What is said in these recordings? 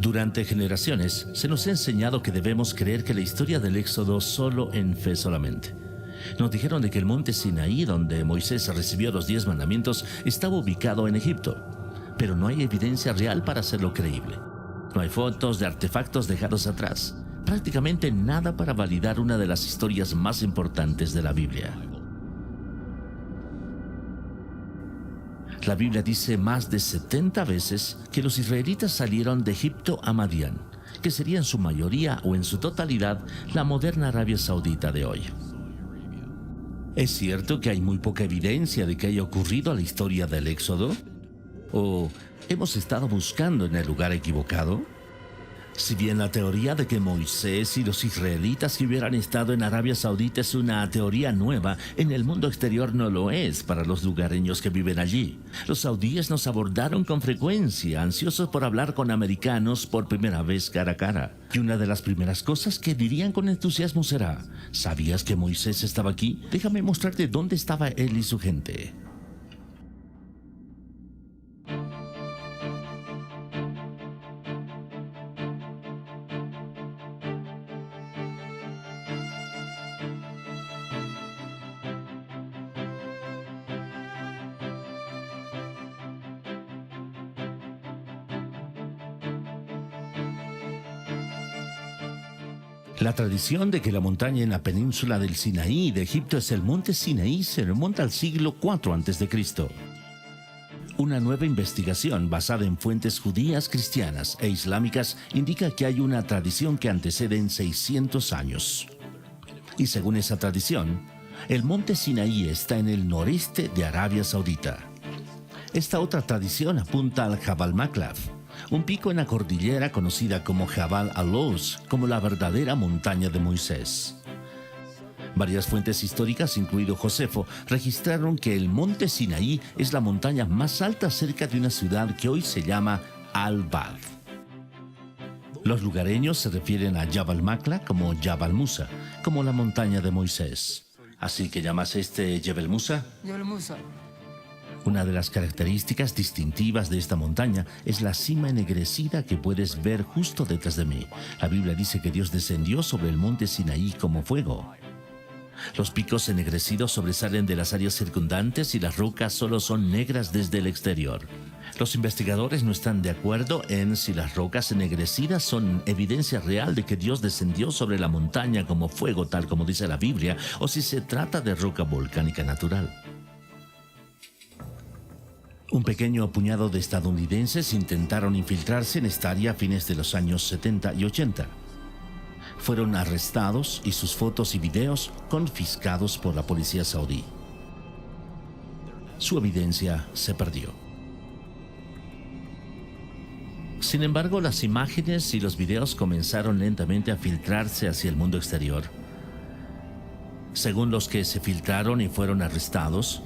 Durante generaciones se nos ha enseñado que debemos creer que la historia del Éxodo solo en fe solamente. Nos dijeron de que el monte Sinaí, donde Moisés recibió los 10 mandamientos, estaba ubicado en Egipto, pero no hay evidencia real para hacerlo creíble. No hay fotos de artefactos dejados atrás, prácticamente nada para validar una de las historias más importantes de la Biblia. La Biblia dice más de 70 veces que los israelitas salieron de Egipto a Madián, que sería en su mayoría o en su totalidad la moderna Arabia Saudita de hoy. ¿Es cierto que hay muy poca evidencia de que haya ocurrido la historia del Éxodo? ¿O hemos estado buscando en el lugar equivocado? Si bien la teoría de que Moisés y los israelitas que hubieran estado en Arabia Saudita es una teoría nueva, en el mundo exterior no lo es para los lugareños que viven allí. Los saudíes nos abordaron con frecuencia, ansiosos por hablar con americanos por primera vez cara a cara. Y una de las primeras cosas que dirían con entusiasmo será: ¿sabías que Moisés estaba aquí? Déjame mostrarte dónde estaba él y su gente. La tradición de que la montaña en la península del Sinaí de Egipto es el monte Sinaí se remonta al siglo IV a.C. Una nueva investigación basada en fuentes judías, cristianas e islámicas indica que hay una tradición que antecede en 600 años. Y según esa tradición, el monte Sinaí está en el noreste de Arabia Saudita. Esta otra tradición apunta al Jabal Maklaf, un pico en la cordillera conocida como Jabal al-Lawz, como la verdadera montaña de Moisés. Varias fuentes históricas, incluido Josefo, registraron que el monte Sinaí es la montaña más alta cerca de una ciudad que hoy se llama Al-Bad. Los lugareños se refieren a Jabal Makla como Jabal Musa, como la montaña de Moisés. ¿Así que llamas Jebel Musa? Jebel Musa. Una de las características distintivas de esta montaña es la cima ennegrecida que puedes ver justo detrás de mí. La Biblia dice que Dios descendió sobre el monte Sinaí como fuego. Los picos ennegrecidos sobresalen de las áreas circundantes y las rocas solo son negras desde el exterior. Los investigadores no están de acuerdo en si las rocas ennegrecidas son evidencia real de que Dios descendió sobre la montaña como fuego, tal como dice la Biblia, o si se trata de roca volcánica natural. Un pequeño puñado de estadounidenses intentaron infiltrarse en esta área a fines de los años 70 y 80. Fueron arrestados y sus fotos y videos confiscados por la policía saudí. Su evidencia se perdió. Sin embargo, las imágenes y los videos comenzaron lentamente a filtrarse hacia el mundo exterior. Según los que se filtraron y fueron arrestados,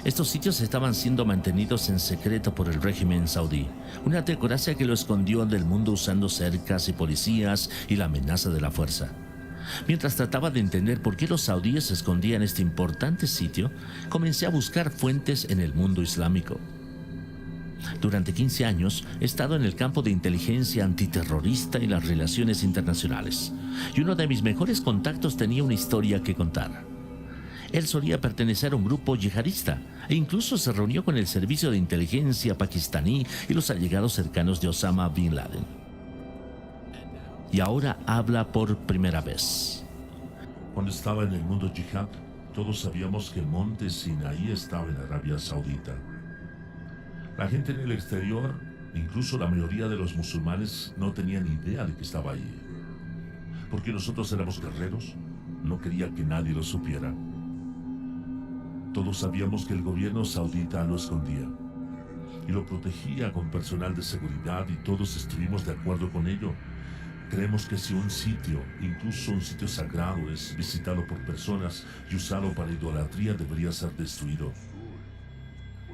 estos sitios estaban siendo mantenidos en secreto por el régimen saudí, una teocracia que lo escondió del mundo usando cercas y policías y la amenaza de la fuerza. Mientras trataba de entender por qué los saudíes escondían este importante sitio, comencé a buscar fuentes en el mundo islámico. Durante 15 años he estado en el campo de inteligencia antiterrorista y las relaciones internacionales, y uno de mis mejores contactos tenía una historia que contar. Él solía pertenecer a un grupo yihadista e incluso se reunió con el servicio de inteligencia pakistaní y los allegados cercanos de Osama Bin Laden. Y ahora habla por primera vez. Cuando estaba en el mundo yihad, todos sabíamos que el monte Sinaí estaba en Arabia Saudita. La gente en el exterior, incluso la mayoría de los musulmanes, no tenían idea de que estaba allí. Porque nosotros éramos guerreros, no quería que nadie lo supiera. Todos sabíamos que el gobierno saudita lo escondía y lo protegía con personal de seguridad y todos estuvimos de acuerdo con ello. Creemos que si un sitio, incluso un sitio sagrado, es visitado por personas y usado para idolatría, debería ser destruido.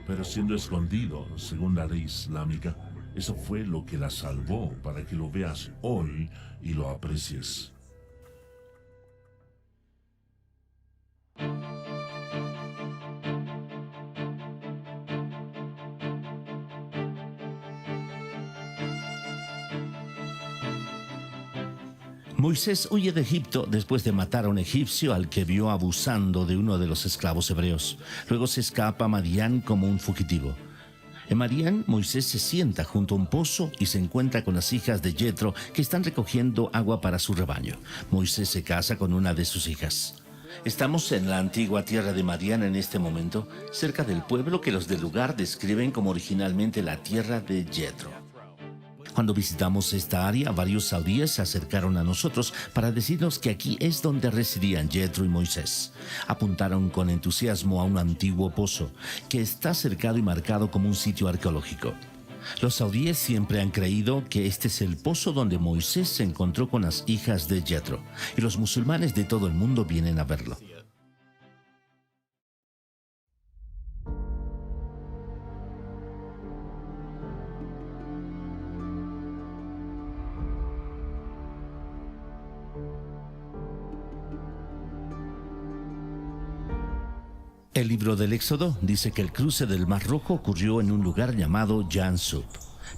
Pero siendo escondido, según la ley islámica, eso fue lo que la salvó para que lo veas hoy y lo aprecies. Moisés huye de Egipto después de matar a un egipcio al que vio abusando de uno de los esclavos hebreos. Luego se escapa a Madián como un fugitivo. En Madián, Moisés se sienta junto a un pozo y se encuentra con las hijas de Jetro que están recogiendo agua para su rebaño. Moisés se casa con una de sus hijas. Estamos en la antigua tierra de Madián en este momento, cerca del pueblo que los del lugar describen como originalmente la tierra de Jetro. Cuando visitamos esta área, varios saudíes se acercaron a nosotros para decirnos que aquí es donde residían Jetro y Moisés. Apuntaron con entusiasmo a un antiguo pozo que está cercado y marcado como un sitio arqueológico. Los saudíes siempre han creído que este es el pozo donde Moisés se encontró con las hijas de Jetro, y los musulmanes de todo el mundo vienen a verlo. El libro del Éxodo dice que el cruce del Mar Rojo ocurrió en un lugar llamado Yansub,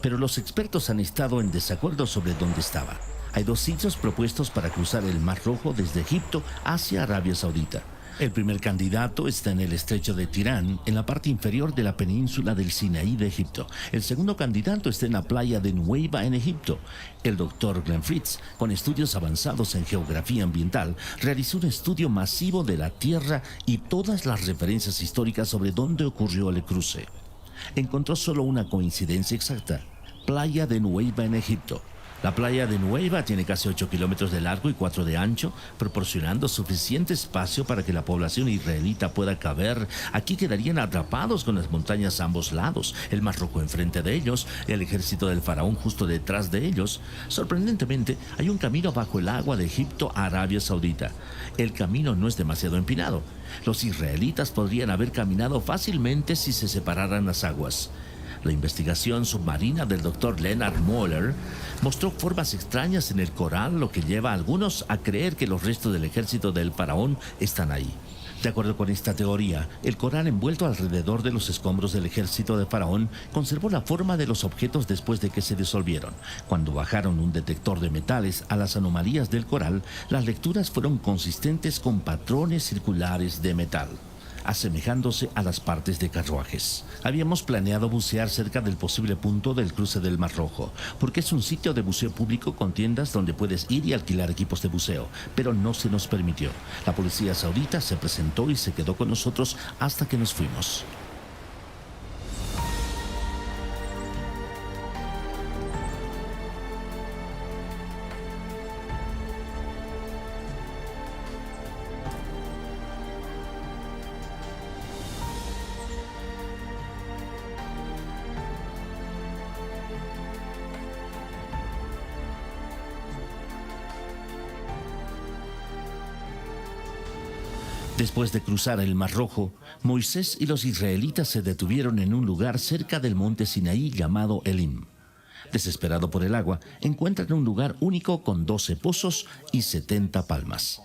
pero los expertos han estado en desacuerdo sobre dónde estaba. Hay dos sitios propuestos para cruzar el Mar Rojo desde Egipto hacia Arabia Saudita. El primer candidato está en el estrecho de Tirán, en la parte inferior de la península del Sinaí de Egipto. El segundo candidato está en la playa de Nuweiba en Egipto. El doctor Glenn Fritz, con estudios avanzados en geografía ambiental, realizó un estudio masivo de la Tierra y todas las referencias históricas sobre dónde ocurrió el cruce. Encontró solo una coincidencia exacta: playa de Nuweiba en Egipto. La playa de Nuweiba tiene casi 8 kilómetros de largo y 4 de ancho, proporcionando suficiente espacio para que la población israelita pueda caber. Aquí quedarían atrapados con las montañas a ambos lados, el Mar Rojo enfrente de ellos, el ejército del faraón justo detrás de ellos. Sorprendentemente, hay un camino bajo el agua de Egipto a Arabia Saudita. El camino no es demasiado empinado. Los israelitas podrían haber caminado fácilmente si se separaran las aguas. La investigación submarina del Dr. Leonard Moeller mostró formas extrañas en el coral, lo que lleva a algunos a creer que los restos del ejército del faraón están ahí. De acuerdo con esta teoría, el coral envuelto alrededor de los escombros del ejército de faraón conservó la forma de los objetos después de que se disolvieron. Cuando bajaron un detector de metales a las anomalías del coral, las lecturas fueron consistentes con patrones circulares de metal, asemejándose a las partes de carruajes. Habíamos planeado bucear cerca del posible punto del cruce del Mar Rojo, porque es un sitio de buceo público con tiendas donde puedes ir y alquilar equipos de buceo, pero no se nos permitió. La policía saudita se presentó y se quedó con nosotros hasta que nos fuimos. Después de cruzar el Mar Rojo, Moisés y los israelitas se detuvieron en un lugar cerca del monte Sinaí llamado Elim. Desesperado por el agua, encuentran un lugar único con 12 pozos y 70 palmas.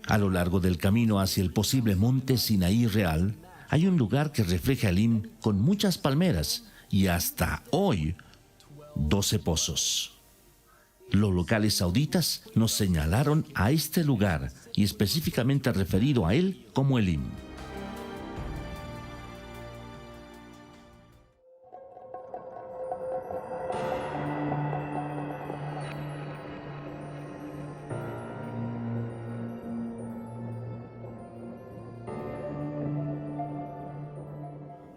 A lo largo del camino hacia el posible monte Sinaí real, hay un lugar que refleja Elim con muchas palmeras y hasta hoy 12 pozos. Los locales sauditas nos señalaron a este lugar y específicamente referido a él como Elim.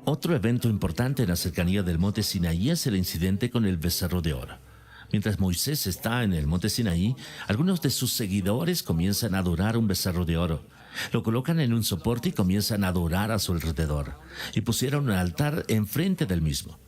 Otro evento importante en la cercanía del monte Sinaí es el incidente con el becerro de oro. Mientras Moisés está en el monte Sinaí, algunos de sus seguidores comienzan a adorar un becerro de oro. Lo colocan en un soporte y comienzan a adorar a su alrededor. Y pusieron un altar enfrente del mismo.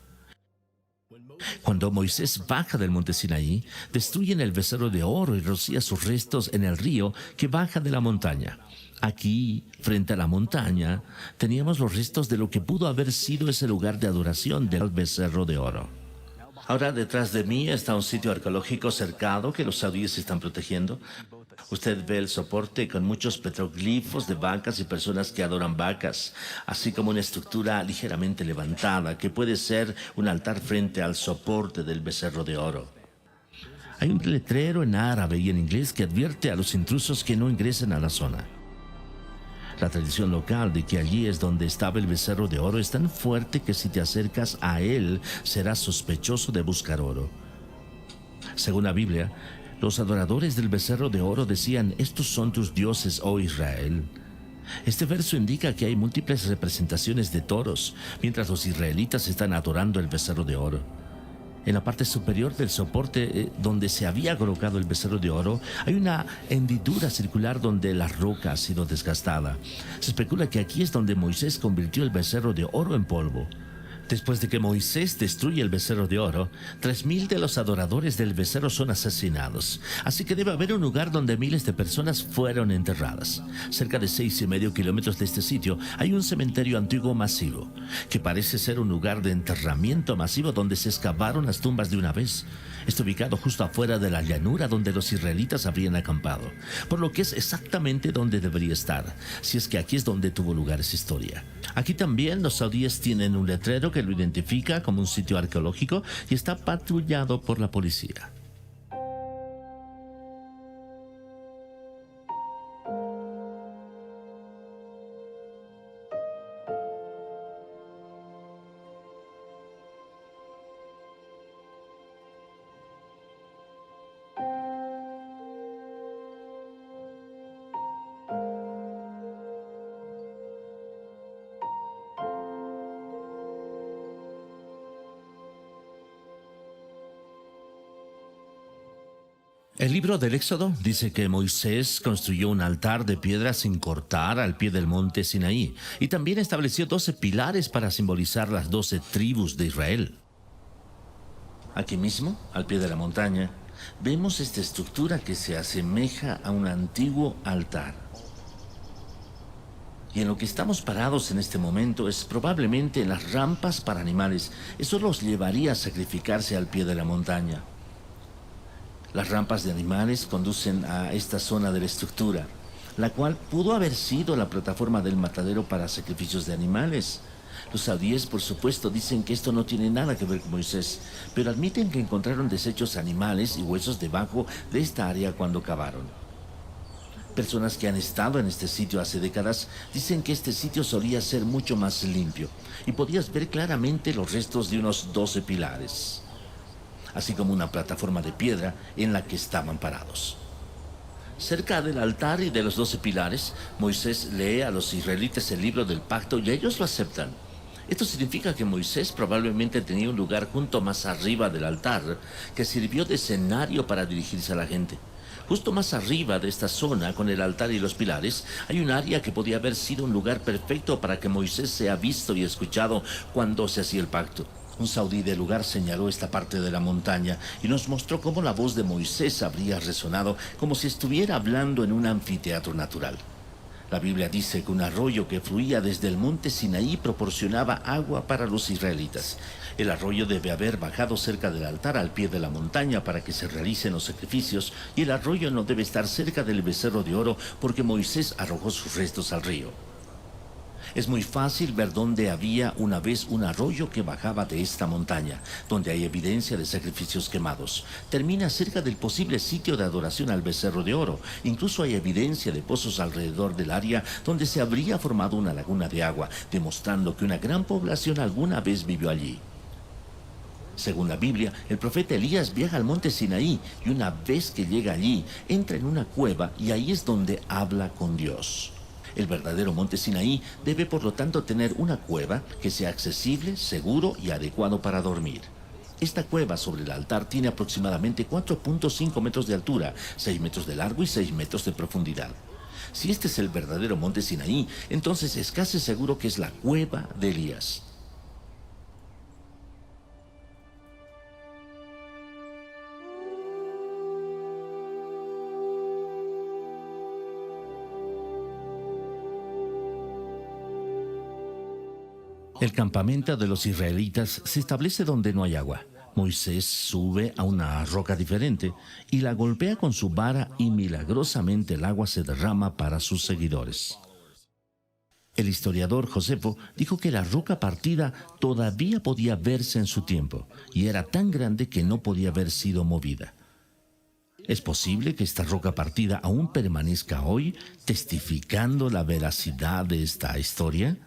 Cuando Moisés baja del monte Sinaí, destruyen el becerro de oro y rocía sus restos en el río que baja de la montaña. Aquí, frente a la montaña, teníamos los restos de lo que pudo haber sido ese lugar de adoración del becerro de oro. Ahora detrás de mí está un sitio arqueológico cercado que los saudíes están protegiendo. Usted ve el soporte con muchos petroglifos de vacas y personas que adoran vacas, así como una estructura ligeramente levantada que puede ser un altar frente al soporte del becerro de oro. Hay un letrero en árabe y en inglés que advierte a los intrusos que no ingresen a la zona. La tradición local de que allí es donde estaba el becerro de oro es tan fuerte que si te acercas a él serás sospechoso de buscar oro. Según la Biblia, los adoradores del becerro de oro decían: estos son tus dioses, oh Israel. Este verso indica que hay múltiples representaciones de toros, mientras los israelitas están adorando el becerro de oro. En la parte superior del soporte donde se había colocado el becerro de oro, hay una hendidura circular donde la roca ha sido desgastada. Se especula que aquí es donde Moisés convirtió el becerro de oro en polvo. Después de que Moisés destruye el becerro de oro, 3,000 de los adoradores del becerro son asesinados. Así que debe haber un lugar donde miles de personas fueron enterradas. Cerca de 6,5 kilómetros de este sitio hay un cementerio antiguo masivo, que parece ser un lugar de enterramiento masivo donde se excavaron las tumbas de una vez. Está ubicado justo afuera de la llanura donde los israelitas habrían acampado, por lo que es exactamente donde debería estar, si es que aquí es donde tuvo lugar esa historia. Aquí también los saudíes tienen un letrero que lo identifica como un sitio arqueológico y está patrullado por la policía. El libro del Éxodo dice que Moisés construyó un altar de piedra sin cortar al pie del monte Sinaí y también estableció 12 pilares para simbolizar las 12 tribus de Israel. Aquí mismo, al pie de la montaña, vemos esta estructura que se asemeja a un antiguo altar. Y en lo que estamos parados en este momento es probablemente en las rampas para animales. Eso los llevaría a sacrificarse al pie de la montaña. Las rampas de animales conducen a esta zona de la estructura, la cual pudo haber sido la plataforma del matadero para sacrificios de animales. Los saudíes, por supuesto, dicen que esto no tiene nada que ver con Moisés, pero admiten que encontraron desechos animales y huesos debajo de esta área cuando cavaron. Personas que han estado en este sitio hace décadas dicen que este sitio solía ser mucho más limpio y podías ver claramente los restos de unos 12 pilares, así como una plataforma de piedra en la que estaban parados. Cerca del altar y de los 12 pilares, Moisés lee a los israelitas el libro del pacto y ellos lo aceptan. Esto significa que Moisés probablemente tenía un lugar junto más arriba del altar que sirvió de escenario para dirigirse a la gente. Justo más arriba de esta zona, con el altar y los pilares, hay un área que podía haber sido un lugar perfecto para que Moisés sea visto y escuchado cuando se hacía el pacto. Un saudí del lugar señaló esta parte de la montaña y nos mostró cómo la voz de Moisés habría resonado como si estuviera hablando en un anfiteatro natural. La Biblia dice que un arroyo que fluía desde el monte Sinaí proporcionaba agua para los israelitas. El arroyo debe haber bajado cerca del altar al pie de la montaña para que se realicen los sacrificios, y el arroyo no debe estar cerca del becerro de oro porque Moisés arrojó sus restos al río. Es muy fácil ver dónde había una vez un arroyo que bajaba de esta montaña, donde hay evidencia de sacrificios quemados. Termina cerca del posible sitio de adoración al becerro de oro. Incluso hay evidencia de pozos alrededor del área donde se habría formado una laguna de agua, demostrando que una gran población alguna vez vivió allí. Según la Biblia, el profeta Elías viaja al monte Sinaí y una vez que llega allí, entra en una cueva y ahí es donde habla con Dios. El verdadero monte Sinaí debe por lo tanto tener una cueva que sea accesible, seguro y adecuado para dormir. Esta cueva sobre el altar tiene aproximadamente 4.5 metros de altura, 6 metros de largo y 6 metros de profundidad. Si este es el verdadero monte Sinaí, entonces es casi seguro que es la cueva de Elías. El campamento de los israelitas se establece donde no hay agua. Moisés sube a una roca diferente y la golpea con su vara y milagrosamente el agua se derrama para sus seguidores. El historiador Josefo dijo que la roca partida todavía podía verse en su tiempo y era tan grande que no podía haber sido movida. ¿Es posible que esta roca partida aún permanezca hoy, testificando la veracidad de esta historia?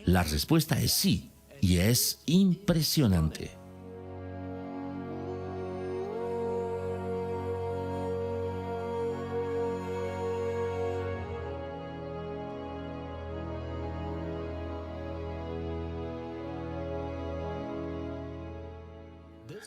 La respuesta es sí, y es impresionante.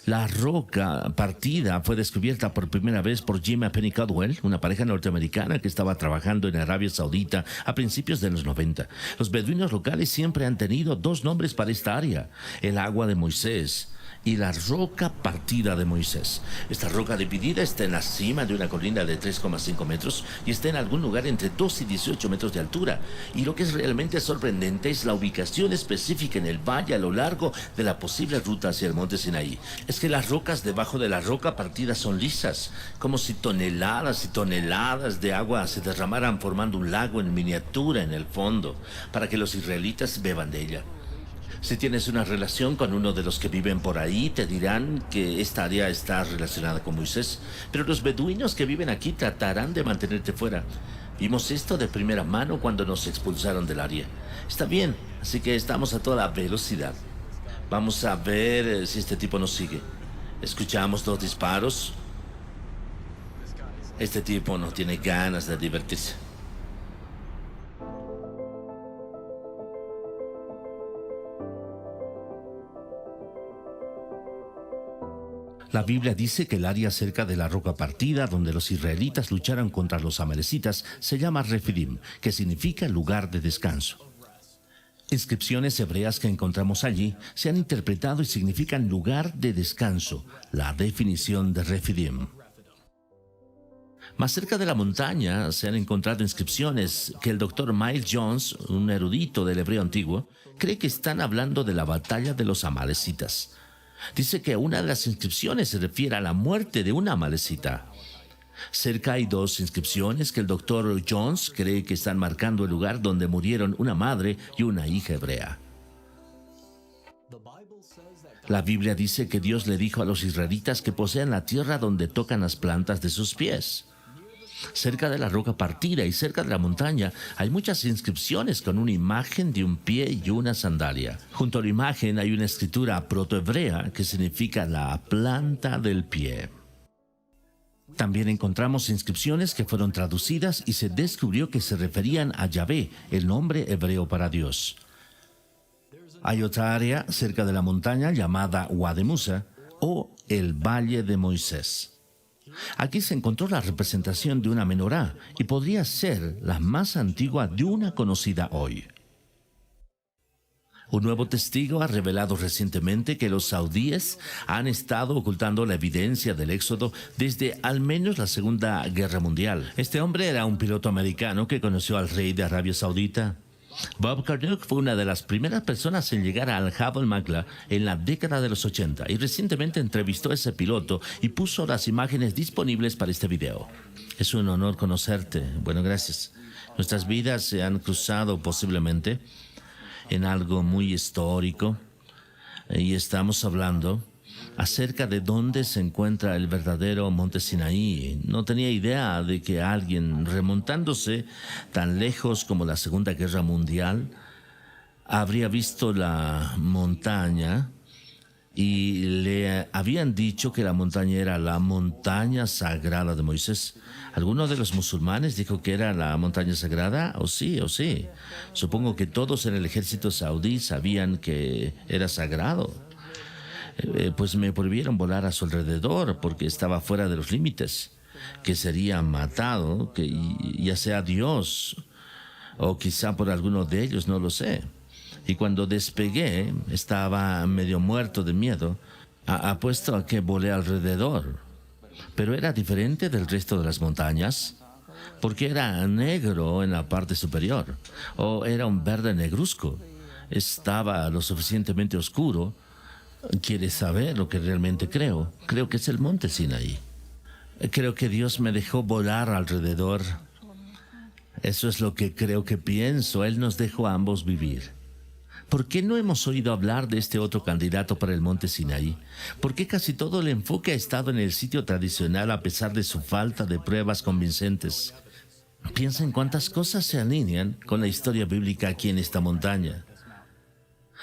La roca partida fue descubierta por primera vez por Jim y Penny Caldwell, una pareja norteamericana que estaba trabajando en Arabia Saudita a principios de los 90. Los beduinos locales siempre han tenido dos nombres para esta área: el agua de Moisés y la roca partida de Moisés. Esta roca dividida está en la cima de una colina de 3,5 metros y está en algún lugar entre 2 y 18 metros de altura. Y lo que es realmente sorprendente es la ubicación específica en el valle a lo largo de la posible ruta hacia el monte Sinaí. Es que las rocas debajo de la roca partida son lisas, como si toneladas y toneladas de agua se derramaran formando un lago en miniatura en el fondo, para que los israelitas beban de ella. Si tienes una relación con uno de los que viven por ahí, te dirán que esta área está relacionada con Moisés. Pero los beduinos que viven aquí tratarán de mantenerte fuera. Vimos esto de primera mano cuando nos expulsaron del área. Está bien, así que estamos a toda velocidad. Vamos a ver si este tipo nos sigue. Escuchamos 2 disparos. Este tipo no tiene ganas de divertirse. La Biblia dice que el área cerca de la roca partida, donde los israelitas lucharon contra los amalecitas, se llama Refidim, que significa lugar de descanso. Inscripciones hebreas que encontramos allí se han interpretado y significan lugar de descanso, la definición de Refidim. Más cerca de la montaña se han encontrado inscripciones que el Dr. Miles Jones, un erudito del hebreo antiguo, cree que están hablando de la batalla de los amalecitas. Dice que una de las inscripciones se refiere a la muerte de una amalecita. Cerca hay 2 inscripciones que el Dr. Jones cree que están marcando el lugar donde murieron una madre y una hija hebrea. La Biblia dice que Dios le dijo a los israelitas que posean la tierra donde tocan las plantas de sus pies. Cerca de la roca partida y cerca de la montaña hay muchas inscripciones con una imagen de un pie y una sandalia. Junto a la imagen hay una escritura protohebrea que significa la planta del pie. También encontramos inscripciones que fueron traducidas y se descubrió que se referían a Yahvé, el nombre hebreo para Dios. Hay otra área cerca de la montaña llamada Wadi Musa o el Valle de Moisés. Aquí se encontró la representación de una menorá y podría ser la más antigua de una conocida hoy. Un nuevo testigo ha revelado recientemente que los saudíes han estado ocultando la evidencia del éxodo desde al menos la Segunda Guerra Mundial. Este hombre era un piloto americano que conoció al rey de Arabia Saudita. Bob Karduk fue una de las primeras personas en llegar al Jabal Maqla en la década de los 80 y recientemente entrevistó a ese piloto y puso las imágenes disponibles para este video. Es un honor conocerte. Bueno, gracias. Nuestras vidas se han cruzado posiblemente en algo muy histórico y estamos hablando acerca de dónde se encuentra el verdadero monte Sinaí. No tenía idea de que alguien remontándose tan lejos como la Segunda Guerra Mundial habría visto la montaña y le habían dicho que la montaña era la montaña sagrada de Moisés. ¿Alguno de los musulmanes dijo que era la montaña sagrada? O sí. Supongo que todos en el ejército saudí sabían que era sagrado. Pues me prohibieron volar a su alrededor porque estaba fuera de los límites, que sería matado, que ya sea Dios o quizá por alguno de ellos, no lo sé. Y cuando despegué estaba medio muerto de miedo. Apuesto a que volé alrededor, pero era diferente del resto de las montañas porque era negro en la parte superior, o era un verde negruzco. Estaba lo suficientemente oscuro. ¿Quieres saber lo que realmente creo? Creo que es el monte Sinaí. Creo que Dios me dejó volar alrededor. Eso es lo que creo que pienso. Él nos dejó a ambos vivir. ¿Por qué no hemos oído hablar de este otro candidato para el monte Sinaí? ¿Por qué casi todo el enfoque ha estado en el sitio tradicional a pesar de su falta de pruebas convincentes? Piensa en cuántas cosas se alinean con la historia bíblica aquí en esta montaña.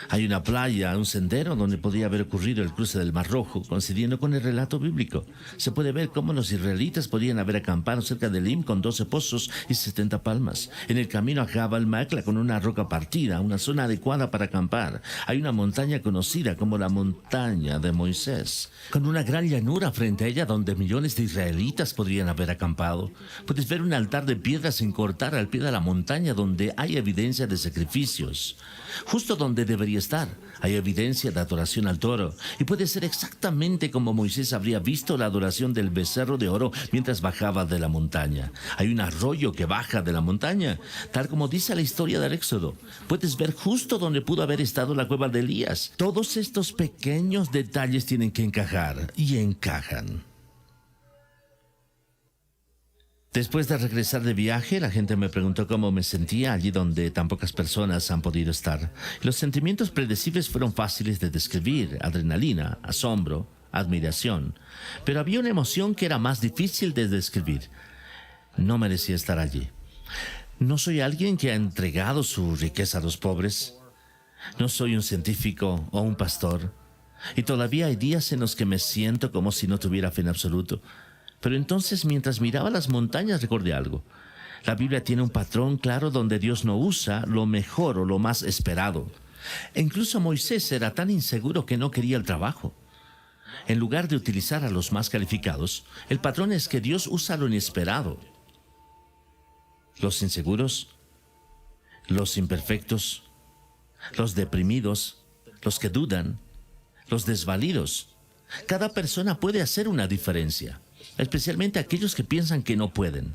Hay una playa, un sendero donde podía haber ocurrido el cruce del Mar Rojo, coincidiendo con el relato bíblico. Se puede ver cómo los israelitas podían haber acampado cerca de Elim con 12 pozos y 70 palmas. En el camino a Jabal Machla con una roca partida, una zona adecuada para acampar. Hay una montaña conocida como la montaña de Moisés, con una gran llanura frente a ella donde millones de israelitas podrían haber acampado. Puedes ver un altar de piedras sin cortar al pie de la montaña donde hay evidencia de sacrificios. Justo donde debería estar, hay evidencia de adoración al toro, y puede ser exactamente como Moisés habría visto la adoración del becerro de oro mientras bajaba de la montaña. Hay un arroyo que baja de la montaña, tal como dice la historia del Éxodo. Puedes ver justo donde pudo haber estado la cueva de Elías. Todos estos pequeños detalles tienen que encajar, y encajan. Después de regresar de viaje, la gente me preguntó cómo me sentía allí donde tan pocas personas han podido estar. Los sentimientos predecibles fueron fáciles de describir: adrenalina, asombro, admiración. Pero había una emoción que era más difícil de describir. No merecía estar allí. No soy alguien que ha entregado su riqueza a los pobres. No soy un científico o un pastor. Y todavía hay días en los que me siento como si no tuviera fe en absoluto. Pero entonces, mientras miraba las montañas, recordé algo. La Biblia tiene un patrón claro donde Dios no usa lo mejor o lo más esperado. E incluso Moisés era tan inseguro que no quería el trabajo. En lugar de utilizar a los más calificados, el patrón es que Dios usa lo inesperado. Los inseguros, los imperfectos, los deprimidos, los que dudan, los desvalidos. Cada persona puede hacer una diferencia, especialmente aquellos que piensan que no pueden.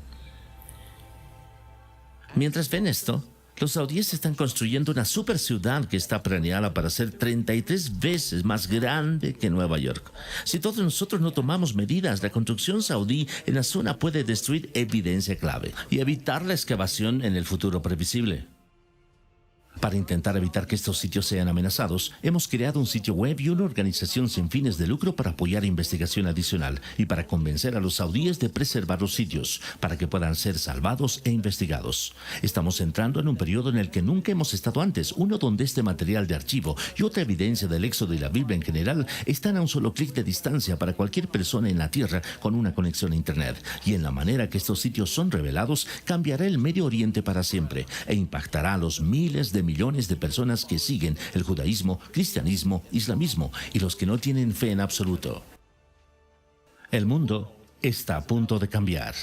Mientras ven esto, los saudíes están construyendo una super ciudad que está planeada para ser 33 veces más grande que Nueva York. Si todos nosotros no tomamos medidas, la construcción saudí en la zona puede destruir evidencia clave y evitar la excavación en el futuro previsible. Para intentar evitar que estos sitios sean amenazados, hemos creado un sitio web y una organización sin fines de lucro para apoyar investigación adicional y para convencer a los saudíes de preservar los sitios para que puedan ser salvados e investigados. Estamos entrando en un periodo en el que nunca hemos estado antes, uno donde este material de archivo y otra evidencia del Éxodo y la Biblia en general están a un solo clic de distancia para cualquier persona en la Tierra con una conexión a Internet. Y en la manera que estos sitios son revelados, cambiará el Medio Oriente para siempre e impactará a los miles de millones de personas que siguen el judaísmo, cristianismo, islamismo y los que no tienen fe en absoluto. El mundo está a punto de cambiar.